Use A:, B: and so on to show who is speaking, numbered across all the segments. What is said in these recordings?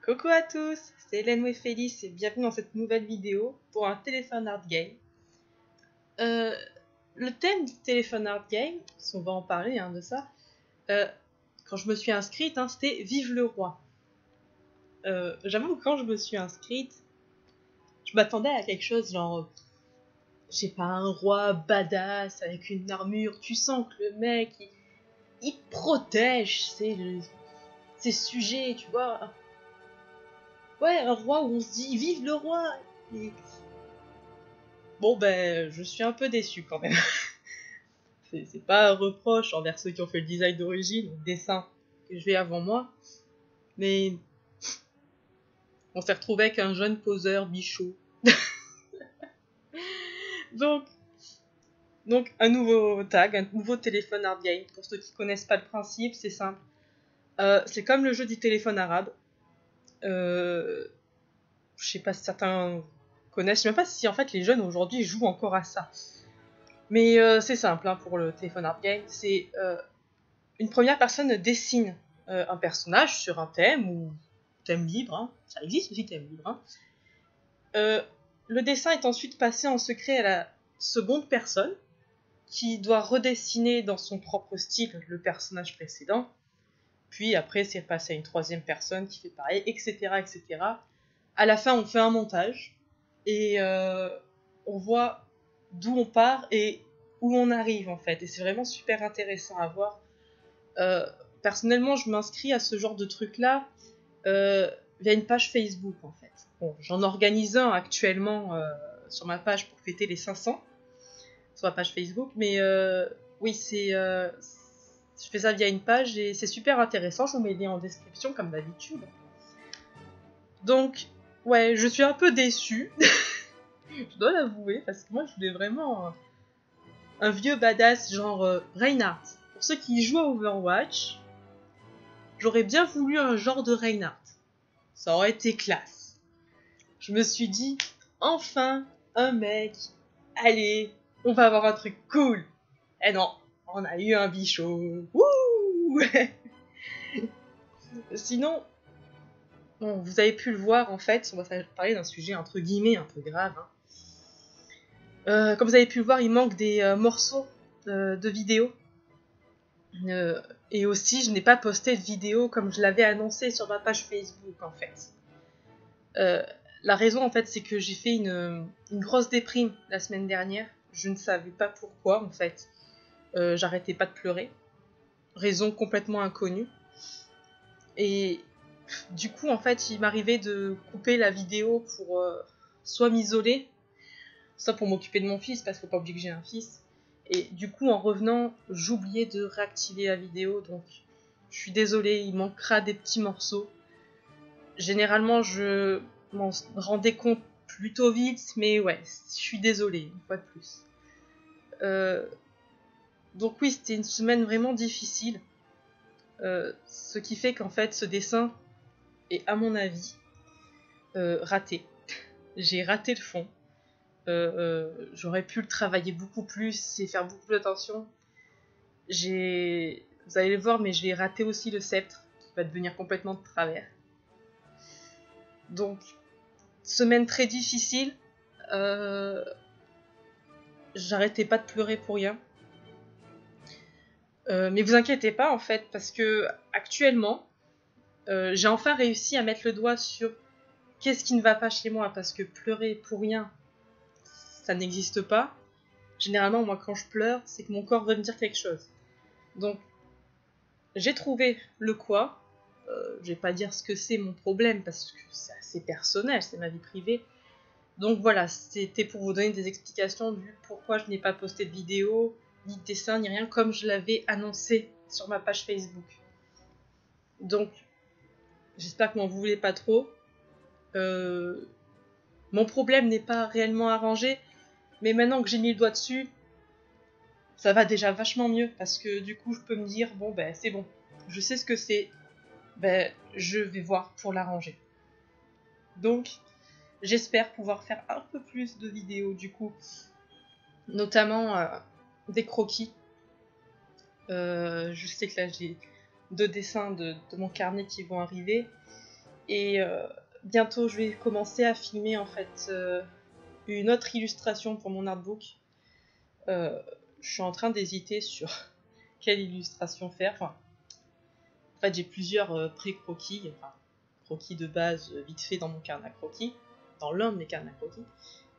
A: Coucou à tous, c'est Hélène et Félix et bienvenue dans cette nouvelle vidéo pour un téléphone art game. Le thème du téléphone art game, on va en parler de ça, quand je me suis inscrite, c'était Vive le roi. J'avoue que quand je me suis inscrite, je m'attendais à quelque chose genre, je sais pas, un roi badass avec une armure, tu sens que le mec, il protège ses sujets, tu vois. Ouais, un roi où on se dit vive le roi. Et... Bon ben, je suis un peu déçue quand même. c'est pas un reproche envers ceux qui ont fait le design d'origine, le dessin que je vais avant moi, mais on s'est retrouvé avec un jeune poseur bichot. donc un nouveau tag, un nouveau téléphone art game. Pour ceux qui connaissent pas le principe, c'est simple. C'est comme le jeu du téléphone arabe. Je sais pas si certains connaissent, je sais même pas si en fait les jeunes aujourd'hui jouent encore à ça. Mais c'est simple pour le téléphone art game. C'est une première personne dessine un personnage sur un thème ou thème libre. Ça existe aussi thème libre. Le dessin est ensuite passé en secret à la seconde personne qui doit redessiner dans son propre style le personnage précédent. Puis après, c'est passé à une troisième personne qui fait pareil, etc., etc. À la fin, on fait un montage et on voit d'où on part et où on arrive en fait. Et c'est vraiment super intéressant à voir. Personnellement, je m'inscris à ce genre de truc-là via une page Facebook en fait. Bon, j'en organise un actuellement sur ma page pour fêter les 500 sur ma page Facebook, mais oui, je fais ça via une page et c'est super intéressant. Je vous mets les liens en description comme d'habitude. Donc, ouais, je suis un peu déçue. Je dois l'avouer, parce que moi, je voulais vraiment un vieux badass genre Reinhardt. Pour ceux qui jouent à Overwatch, j'aurais bien voulu un genre de Reinhardt. Ça aurait été classe. Je me suis dit, enfin, un mec, allez, on va avoir un truc cool. Eh non, on a eu un bichot. Wouh. Sinon, bon, vous avez pu le voir en fait, on va parler d'un sujet entre guillemets un peu grave. Comme vous avez pu le voir, il manque des morceaux de vidéos. Et aussi, je n'ai pas posté de vidéo comme je l'avais annoncé sur ma page Facebook en fait. La raison en fait, c'est que j'ai fait une grosse déprime la semaine dernière. Je ne savais pas pourquoi en fait. J'arrêtais pas de pleurer. Raison complètement inconnue. Et du coup, en fait, il m'arrivait de couper la vidéo pour soit m'isoler, soit pour m'occuper de mon fils, parce qu'il ne faut pas oublier que j'ai un fils. Et du coup, en revenant, j'oubliais de réactiver la vidéo, donc je suis désolée, il manquera des petits morceaux. Généralement, je m'en rendais compte plutôt vite, mais ouais, je suis désolée, une fois de plus. Donc oui, c'était une semaine vraiment difficile. Ce qui fait qu'en fait, ce dessin est, à mon avis, raté. J'ai raté le fond. J'aurais pu le travailler beaucoup plus et faire beaucoup plus d'attention. Vous allez le voir, mais j'ai raté aussi le sceptre, qui va devenir complètement de travers. Donc, semaine très difficile. J'arrêtais pas de pleurer pour rien. Mais vous inquiétez pas, en fait, parce que actuellement, j'ai enfin réussi à mettre le doigt sur qu'est-ce qui ne va pas chez moi, parce que pleurer pour rien, ça n'existe pas. Généralement, moi, quand je pleure, c'est que mon corps veut me dire quelque chose. Donc, j'ai trouvé le quoi. Je vais pas dire ce que c'est mon problème, parce que c'est assez personnel, c'est ma vie privée. Donc voilà, c'était pour vous donner des explications du pourquoi je n'ai pas posté de vidéo, ni de dessin, ni rien, comme je l'avais annoncé sur ma page Facebook. Donc, j'espère que m'en voulez pas trop. Mon problème n'est pas réellement arrangé, mais maintenant que j'ai mis le doigt dessus, ça va déjà vachement mieux, parce que du coup, je peux me dire, bon, ben, c'est bon, je sais ce que c'est, ben, je vais voir pour l'arranger. Donc, j'espère pouvoir faire un peu plus de vidéos, du coup, notamment des croquis. Je sais que là, j'ai 2 dessins de mon carnet qui vont arriver, Et bientôt, je vais commencer à filmer en fait une autre illustration pour mon artbook. Je suis en train d'hésiter sur quelle illustration faire. Enfin, en fait, j'ai plusieurs pré-croquis, enfin, croquis de base vite fait dans mon carnet à croquis, dans l'un de mes carnets à croquis.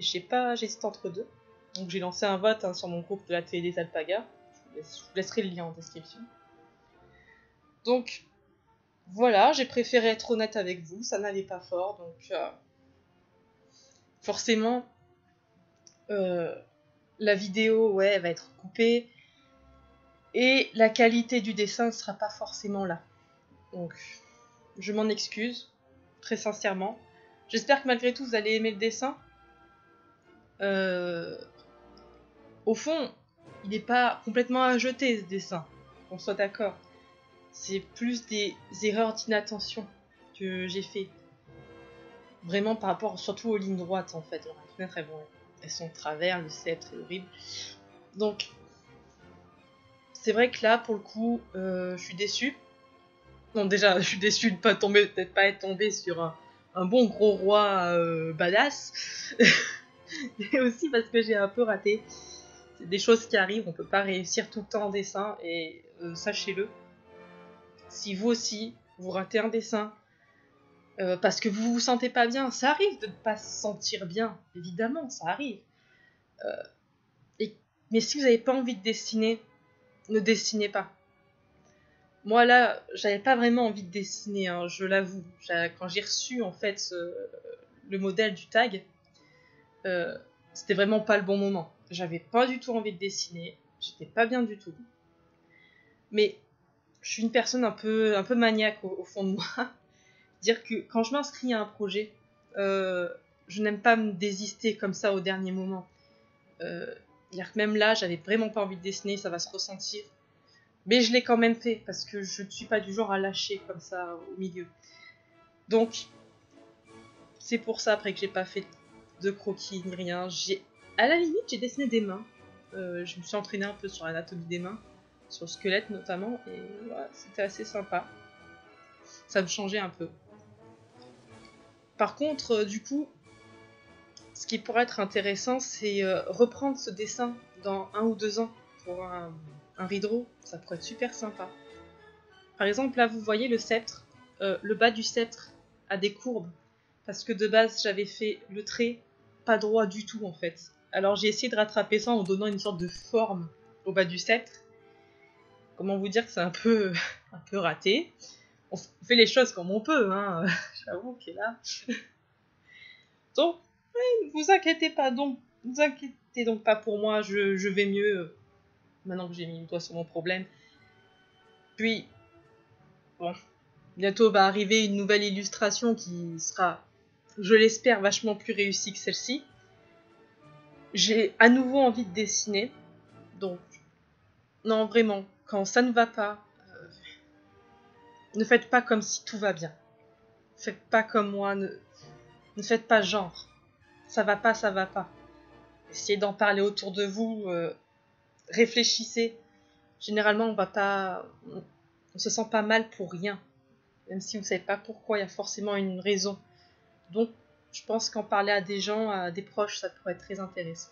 A: Et je sais pas, j'hésite entre deux. Donc j'ai lancé un vote sur mon groupe de la télé des alpagas. Je vous laisserai le lien en description. Donc voilà, j'ai préféré être honnête avec vous, ça n'allait pas fort, donc forcément la vidéo, ouais, elle va être coupée et la qualité du dessin ne sera pas forcément là. Donc je m'en excuse, très sincèrement. J'espère que malgré tout vous allez aimer le dessin. Au fond, il n'est pas complètement à jeter ce dessin, qu'on soit d'accord. C'est plus des erreurs d'inattention que j'ai fait. Vraiment par rapport surtout aux lignes droites en fait. Alors, les fenêtres elles sont de travers, le sceptre est horrible. Donc c'est vrai que là pour le coup je suis déçue. Non déjà je suis déçue de peut-être pas être tombée sur un bon gros roi badass. Mais aussi parce que j'ai un peu raté. C'est des choses qui arrivent, on peut pas réussir tout le temps en dessin et sachez-le. Si vous aussi vous ratez un dessin parce que vous vous sentez pas bien, ça arrive de ne pas se sentir bien, évidemment, ça arrive. Mais si vous n'avez pas envie de dessiner, ne dessinez pas. Moi là, j'avais pas vraiment envie de dessiner, hein, je l'avoue. Quand j'ai reçu en fait le modèle du tag, c'était vraiment pas le bon moment. J'avais pas du tout envie de dessiner, j'étais pas bien du tout. Mais je suis une personne un peu maniaque au fond de moi. Dire que quand je m'inscris à un projet, je n'aime pas me désister comme ça au dernier moment. Dire que même là, j'avais vraiment pas envie de dessiner, ça va se ressentir. Mais je l'ai quand même fait, parce que je ne suis pas du genre à lâcher comme ça au milieu. Donc, c'est pour ça après que j'ai pas fait de croquis ni rien. À la limite, j'ai dessiné des mains. Je me suis entraînée un peu sur l'anatomie des mains, sur le squelette notamment, et voilà, c'était assez sympa. Ça me changeait un peu. Par contre, du coup, ce qui pourrait être intéressant, c'est reprendre ce dessin dans 1 ou 2 ans pour un rideau. Ça pourrait être super sympa. Par exemple, là, vous voyez le sceptre. Le bas du sceptre a des courbes. Parce que de base, j'avais fait le trait pas droit du tout, en fait. Alors, j'ai essayé de rattraper ça en donnant une sorte de forme au bas du sceptre. Comment vous dire que c'est un peu raté. On fait les choses comme on peut, hein. J'avoue que là... Donc, ne vous inquiétez pas donc. Ne vous inquiétez donc pas pour moi, je vais mieux maintenant que j'ai mis le doigt sur mon problème. Puis, bon, bientôt va arriver une nouvelle illustration qui sera, je l'espère, vachement plus réussie que celle-ci. J'ai à nouveau envie de dessiner, donc, non, vraiment, quand ça ne va pas, ne faites pas comme si tout va bien. Faites pas comme moi, ne faites pas genre. Ça va pas, ça va pas. Essayez d'en parler autour de vous, réfléchissez. Généralement, on se sent pas mal pour rien. Même si vous savez pas pourquoi, il y a forcément une raison. Donc, je pense qu'en parler à des gens, à des proches, ça pourrait être très intéressant.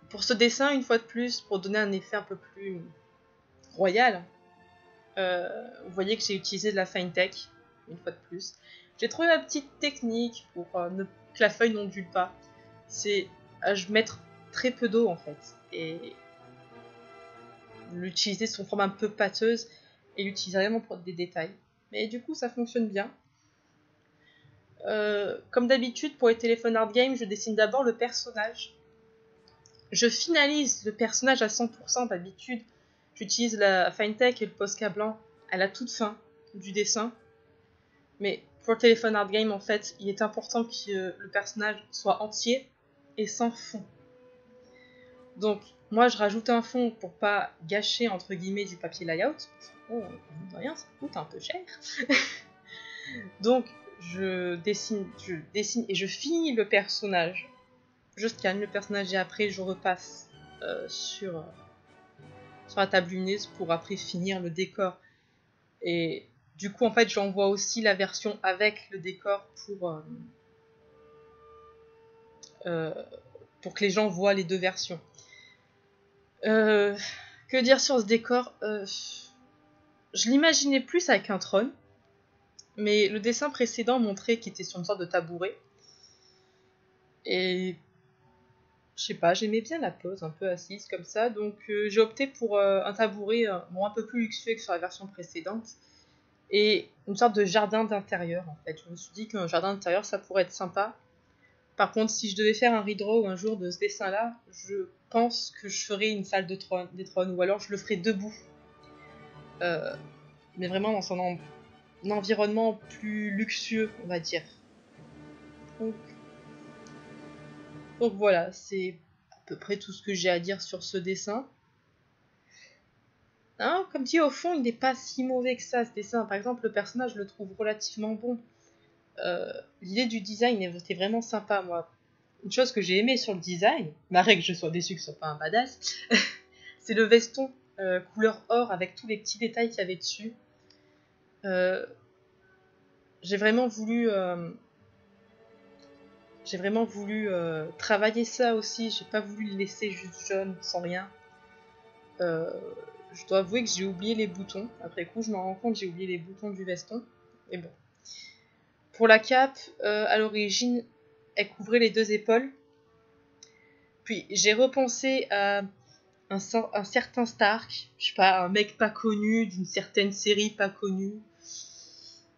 A: Pour ce dessin, une fois de plus, pour donner un effet un peu plus royal, vous voyez que j'ai utilisé de la fine tech, une fois de plus. J'ai trouvé ma petite technique pour que la feuille n'ondule pas. C'est mettre très peu d'eau en fait. Et l'utiliser sous forme un peu pâteuse et l'utiliser vraiment pour des détails. Mais du coup, ça fonctionne bien. Comme d'habitude, pour les téléphones Art Game, je dessine d'abord le personnage. Je finalise le personnage à 100% d'habitude. J'utilise la Finetech et le Posca blanc à la toute fin du dessin. Mais pour le téléphone Art Game, en fait, il est important que le personnage soit entier et sans fond. Donc, moi, je rajoute un fond pour pas gâcher, entre guillemets, du papier layout. Oh, rien, ça coûte un peu cher. Donc, je dessine et je finis le personnage. Je scanne le personnage et après, je repasse sur la table lumineuse pour après finir le décor. Et Du coup, en fait, j'envoie aussi la version avec le décor pour que les gens voient les deux versions. Que dire sur ce décor? Je l'imaginais plus avec un trône, mais le dessin précédent montrait qu'il était sur une sorte de tabouret. Et je sais pas, j'aimais bien la pose, un peu assise comme ça, donc j'ai opté pour un tabouret un peu plus luxueux que sur la version précédente, et une sorte de jardin d'intérieur en fait. Je me suis dit qu'un jardin d'intérieur ça pourrait être sympa. Par contre, si je devais faire un redraw un jour de ce dessin-là, je pense que je ferais une salle des trônes, ou alors je le ferais debout. Mais vraiment dans un environnement plus luxueux, on va dire. Donc voilà, c'est à peu près tout ce que j'ai à dire sur ce dessin. Hein, comme dit, au fond, il n'est pas si mauvais que ça, ce dessin. Par exemple, le personnage, je le trouve relativement bon. L'idée du design était vraiment sympa, moi. Une chose que j'ai aimé sur le design, malgré que je sois déçue que ce soit pas un badass, c'est le veston couleur or avec tous les petits détails qu'il y avait dessus. J'ai vraiment voulu travailler ça aussi. J'ai pas voulu le laisser juste jaune sans rien. Je dois avouer que j'ai oublié les boutons. Après coup, je me rends compte que j'ai oublié les boutons du veston. Mais bon. Pour la cape, à l'origine, elle couvrait les deux épaules. Puis j'ai repensé à un certain Stark. Je sais pas, un mec pas connu, d'une certaine série pas connue.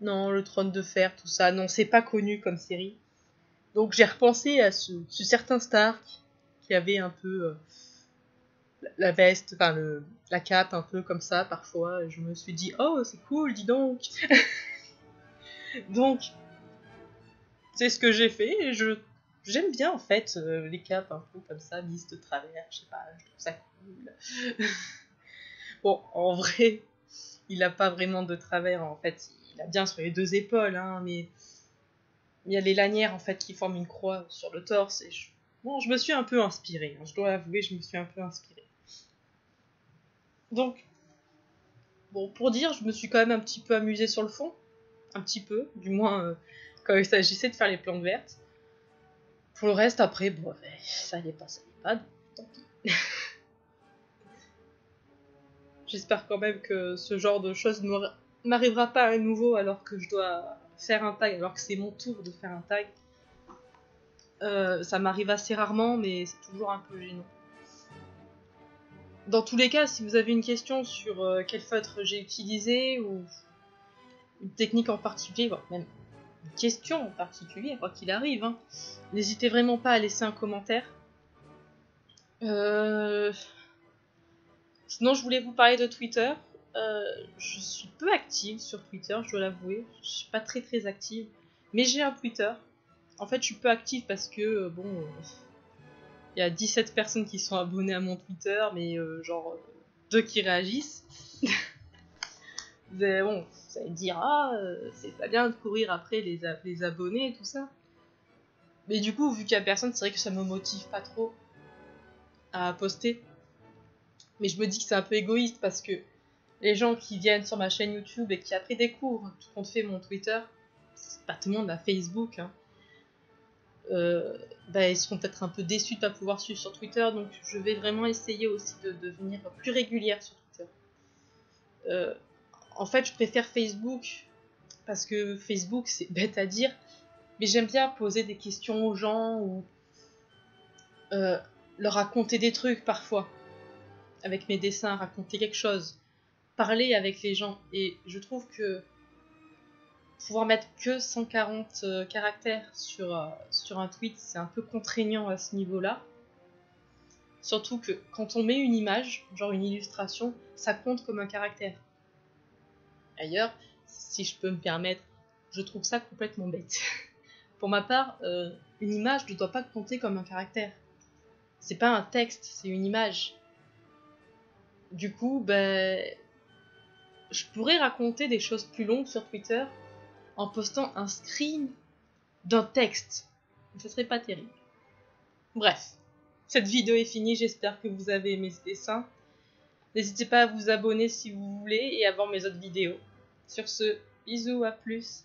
A: Non, le Trône de Fer, tout ça. Non, c'est pas connu comme série. Donc j'ai repensé à ce certain Stark qui avait un peu la veste, enfin la cape un peu comme ça parfois. Je me suis dit, oh c'est cool, dis donc. Donc c'est ce que j'ai fait et j'aime bien en fait les capes un peu comme ça, mises de travers, je sais pas, je trouve ça cool. Bon, en vrai, il a pas vraiment de travers en fait, il a bien sur les deux épaules, hein, mais il y a les lanières en fait qui forment une croix sur le torse et bon, je me suis un peu inspirée, hein, je dois avouer, je me suis un peu inspirée. Donc, bon, pour dire, je me suis quand même un petit peu amusée sur le fond, un petit peu, du moins quand il s'agissait de faire les plantes vertes. Pour le reste, après, bon, ça allait pas, donc tant pis. J'espère quand même que ce genre de choses ne m'arrivera pas à nouveau alors que je dois faire un tag, alors que c'est mon tour de faire un tag. Ça m'arrive assez rarement, mais c'est toujours un peu gênant. Dans tous les cas, si vous avez une question sur quel feutre j'ai utilisé, ou une technique en particulier, voire même une question en particulier, quoi qu'il arrive, hein, n'hésitez vraiment pas à laisser un commentaire. Sinon, je voulais vous parler de Twitter. Je suis peu active sur Twitter, je dois l'avouer. Je suis pas très très active. Mais j'ai un Twitter. En fait, je suis peu active parce que, il y a 17 personnes qui sont abonnées à mon Twitter, mais genre 2 qui réagissent. Mais bon, vous allez me dire, c'est pas bien de courir après les abonnés et tout ça. Mais du coup, vu qu'il y a personne, c'est vrai que ça me motive pas trop à poster. Mais je me dis que c'est un peu égoïste parce que les gens qui viennent sur ma chaîne YouTube et qui après découvrent tout compte fait mon Twitter, c'est pas tout le monde a Facebook, hein, ils seront peut-être un peu déçus de pas pouvoir suivre sur Twitter, donc je vais vraiment essayer aussi de devenir plus régulière sur Twitter. En fait, je préfère Facebook parce que Facebook, c'est bête à dire, mais j'aime bien poser des questions aux gens ou leur raconter des trucs parfois, avec mes dessins, raconter quelque chose, parler avec les gens, et je trouve que pouvoir mettre que 140 caractères sur un tweet, c'est un peu contraignant à ce niveau-là. Surtout que quand on met une image, genre une illustration, ça compte comme un caractère. D'ailleurs, si je peux me permettre, je trouve ça complètement bête. Pour ma part, une image ne doit pas compter comme un caractère. C'est pas un texte, c'est une image. Du coup, je pourrais raconter des choses plus longues sur Twitter en postant un screen d'un texte. Ce serait pas terrible. Bref, cette vidéo est finie, j'espère que vous avez aimé ce dessin. N'hésitez pas à vous abonner si vous voulez et à voir mes autres vidéos. Sur ce, bisous, à plus.